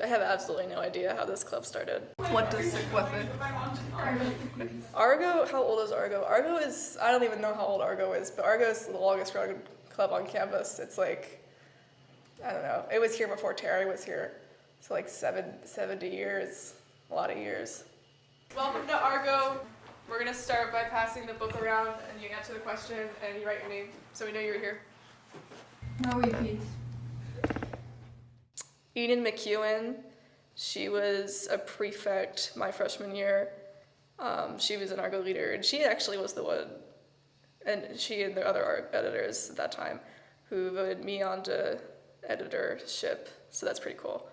I have absolutely no idea how this club started. What does Sequef do? Argo, how old is Argo? Argo is, I don't even know how old Argo is, but Argo is the longest running club on campus. It's like, I don't know, it was here before Terry was here. So like 70 years, a lot of years. Welcome to Argo. We're gonna start by passing the book around and you answer the question and you write your name so we know you're here. No repeats. Eden McEwen, she was a prefect my freshman year. She was an Argo leader, and she actually was the one, and she and the other art editors at that time, who voted me onto editorship, so that's pretty cool.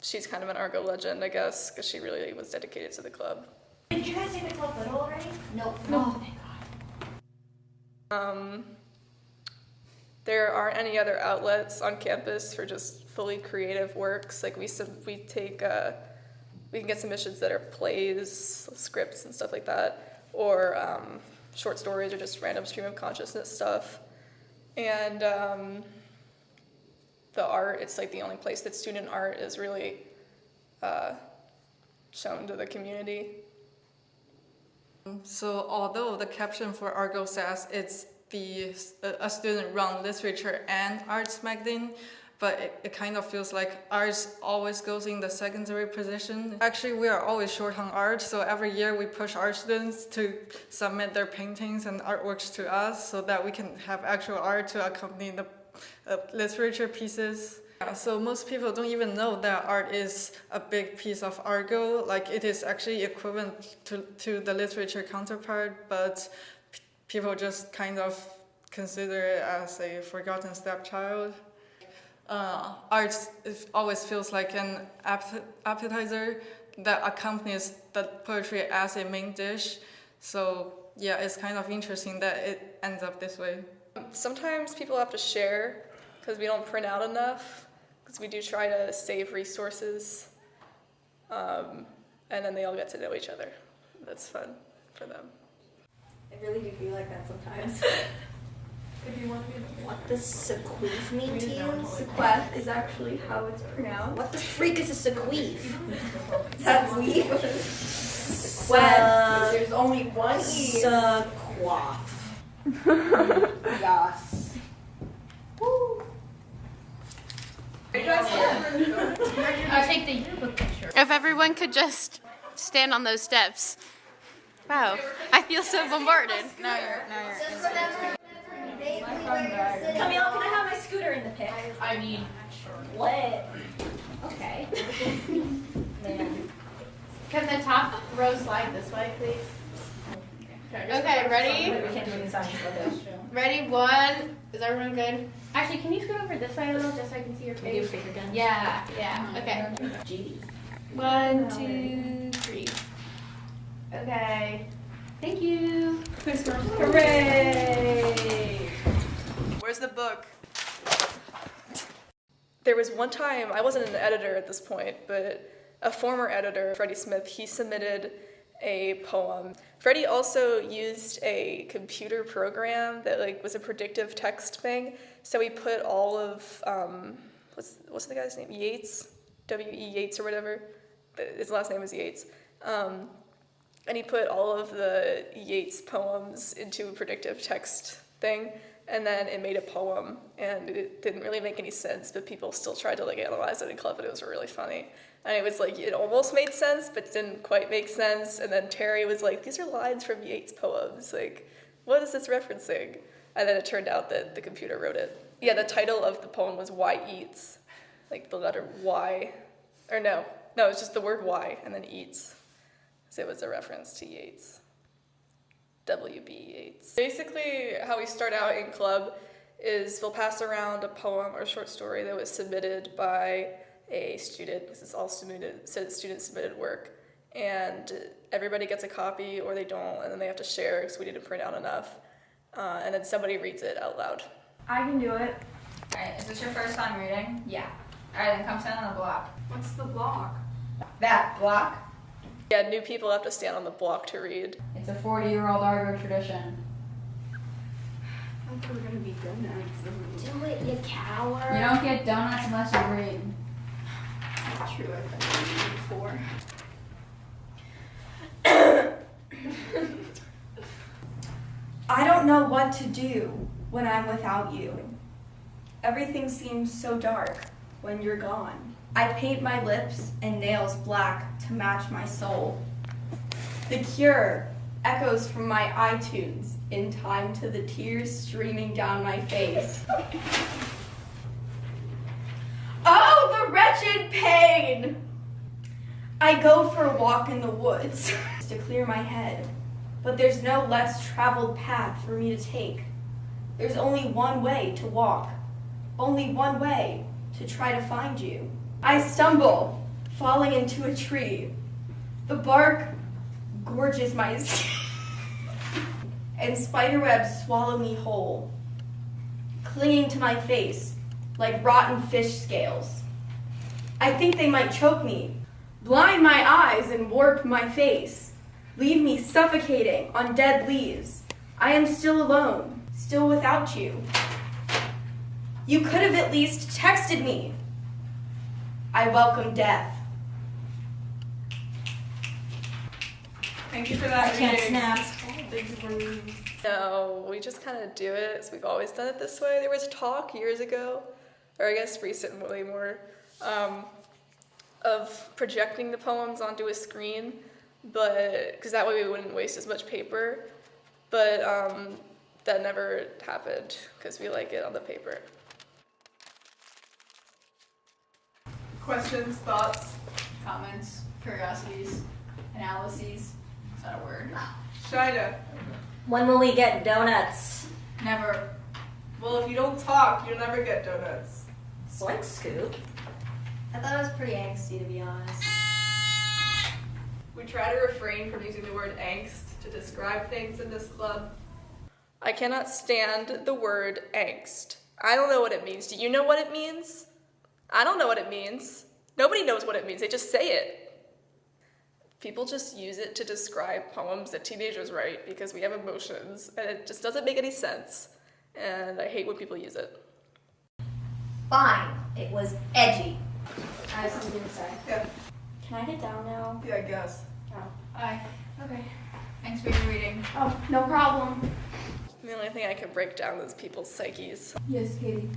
She's kind of an Argo legend, I guess, because she really was dedicated to the club. Did you guys say the club little already? Nope. No. Oh, thank God. There aren't any other outlets on campus for just fully creative works. Like we take, we can get submissions that are plays, scripts, and stuff like that, or short stories, or just random stream of consciousness stuff. And the art, it's like the only place that student art is really shown to the community. So although the caption for Argo says it's a student-run literature and arts magazine, but it kind of feels like arts always goes in the secondary position. Actually, we are always short on art, so every year we push art students to submit their paintings and artworks to us so that we can have actual art to accompany the literature pieces. So most people don't even know that art is a big piece of Argo, like it is actually equivalent to the literature counterpart, but people just kind of consider it as a forgotten stepchild. Art always feels like an appetizer that accompanies the poetry as a main dish. So yeah, it's kind of interesting that it ends up this way. Sometimes people have to share because we don't print out enough, because we do try to save resources, and then they all get to know each other. That's fun for them. I really do feel like that sometimes. If you want to be What does sequeef mean to you? Sequef is actually how it's pronounced. What the freak is a sequeef? That's weak. Sequef. There's only one E. Sequaf. Yes. Woo. I'll take the yearbook picture. If everyone could just stand on those steps. Wow, I feel so bombarded. Now you're Camille, can I have my scooter in the pic? I mean, What? Okay. can the top row slide this way, please? Okay, ready? We can't do it inside. Ready, one. Is everyone good? Actually, can you scoot over this way a little just so I can see your Can we do face? finger guns? Yeah, okay. Jeez. 1, 2, 3. Okay. Thank you. Hooray! Where's the book? There was one time, I wasn't an editor at this point, but a former editor, Freddie Smith, he submitted a poem. Freddie also used a computer program that was a predictive text thing. So he put all of, what's the guy's name? Yates? W.E. Yates or whatever. His last name is Yates. And he put all of the Yates poems into a predictive text thing, and then it made a poem, and it didn't really make any sense, but people still tried to analyze it in club, and it was really funny. And it was it almost made sense, but didn't quite make sense, and then Terry was like, these are lines from Yates poems, what is this referencing? And then it turned out that the computer wrote it. Yeah, the title of the poem was Why Eats, the letter Y, or no, it's just the word Y, and then eats. So it was a reference to Yeats. W.B. Yeats. Basically, how we start out in club is we'll pass around a poem or short story that was submitted by a student, because it's all student-submitted work. And everybody gets a copy, or they don't, and then they have to share because we didn't print out enough. And then somebody reads it out loud. I can do it. Alright, is this your first time reading? Yeah. Alright, then come stand on the block. What's the block? That block? Yeah, new people have to stand on the block to read. It's a 40-year-old Argo tradition. I thought we were gonna be donuts. Do it, you coward. You don't get donuts unless you read. true. I've been reading before. I don't know what to do when I'm without you. Everything seems so dark when you're gone. I paint my lips and nails black to match my soul. The Cure echoes from my iTunes in time to the tears streaming down my face. Oh, the wretched pain! I go for a walk in the woods to clear my head, but there's no less traveled path for me to take. There's only one way to walk, only one way to try to find you. I stumble, falling into a tree. The bark gorges my skin, and spiderwebs swallow me whole, clinging to my face like rotten fish scales. I think they might choke me, blind my eyes and warp my face, leave me suffocating on dead leaves. I am still alone, still without you. You could have at least texted me. I welcome death. Thank you for that. I can't snap. Thank you for reading. No, we just kind of do it. So we've always done it this way. There was talk years ago, or I guess recently more, of projecting the poems onto a screen, but because that way we wouldn't waste as much paper. But that never happened because we like it on the paper. Questions, thoughts, comments, curiosities, analyses. Is that a word? Shida. When will we get donuts? Never. Well, if you don't talk, you'll never get donuts. Slink scoop. I thought it was pretty angsty, to be honest. We try to refrain from using the word angst to describe things in this club. I cannot stand the word angst. I don't know what it means. Do you know what it means? I don't know what it means. Nobody knows what it means. They just say it. People just use it to describe poems that teenagers write because we have emotions, and it just doesn't make any sense. And I hate when people use it. Fine. It was edgy. I have something to say. Yeah. Can I get down now? Yeah, I guess. Hi. Okay. Thanks for your reading. Oh, no problem. The only thing I can break down is people's psyches. Yes, Katie.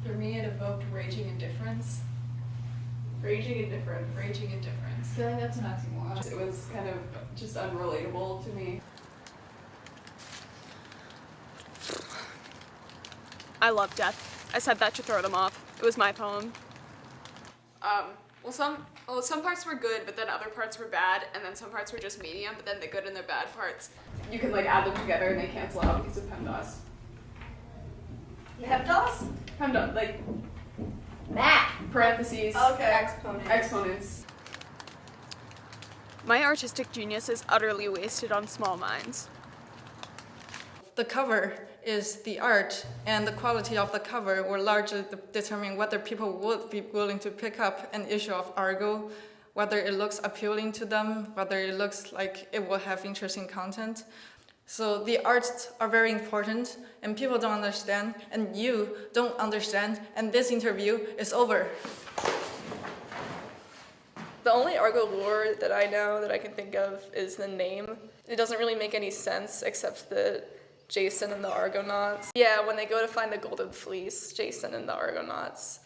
For me, it evoked raging indifference. Raging indifference. Raging indifference. I feel like that's an oxymoron. It was kind of just unrelatable to me. I love death. I said that to throw them off. It was my poem. Some parts were good, but then other parts were bad, and then some parts were just medium, but then the good and the bad parts, you can like add them together and they cancel out because of PEMDAS. PEMDAS? PEMDAS, like Matt. parentheses, Exponent. exponents. My artistic genius is utterly wasted on small minds. The cover is the art, and the quality of the cover will largely determine whether people would be willing to pick up an issue of Argo, whether it looks appealing to them, whether it looks like it will have interesting content. So the arts are very important, and people don't understand, and you don't understand, and this interview is over. The only Argo lore that I know that I can think of is the name. It doesn't really make any sense except that Jason and the Argonauts. Yeah, when they go to find the Golden Fleece, Jason and the Argonauts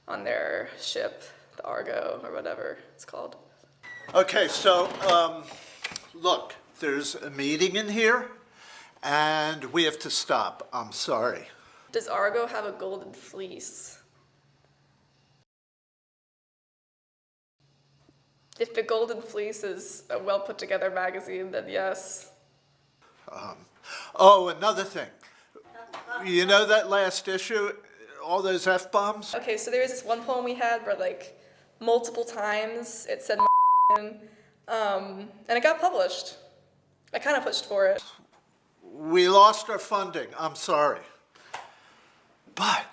on their ship, the Argo or whatever it's called. Okay, so look, there's a meeting in here, and we have to stop. I'm sorry. Does Argo have a Golden Fleece? If the Golden Fleece is a well put together magazine, then yes. Oh, another thing. You know that last issue, all those F-bombs? Okay, so there was this one poem we had where like multiple times it said and it got published. I kind of pushed for it. We lost our funding. I'm sorry. But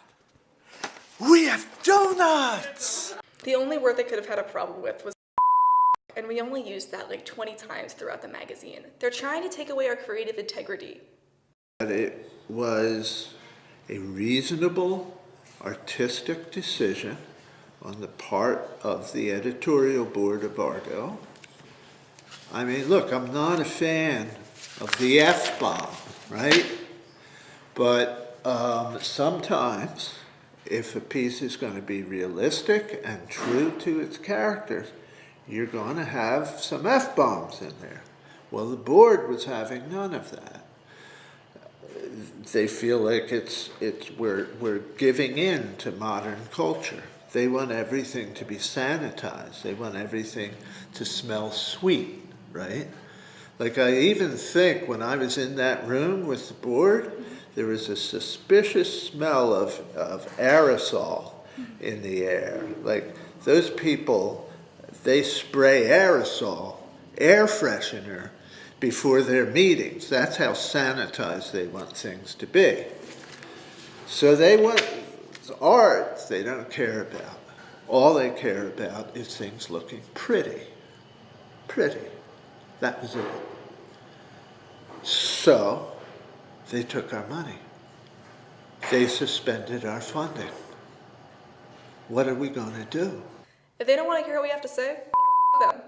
we have donuts! The only word they could have had a problem with was and we only used that like 20 times throughout the magazine. They're trying to take away our creative integrity. It was a reasonable, artistic decision on the part of the editorial board of Argo. I mean, look, I'm not a fan of the F-bomb, right? But sometimes, if a piece is going to be realistic and true to its characters, you're going to have some F-bombs in there. Well, the board was having none of that. They feel like we're giving in to modern culture. They want everything to be sanitized. They want everything to smell sweet, right? Like, I even think when I was in that room with the board, there was a suspicious smell of aerosol in the air. Like, those people, they spray aerosol, air freshener, before their meetings. That's how sanitized they want things to be. So they want art they don't care about. All they care about is things looking pretty. Pretty. That was it. So they took our money. They suspended our funding. What are we going to do? If they don't want to hear what we have to say, them.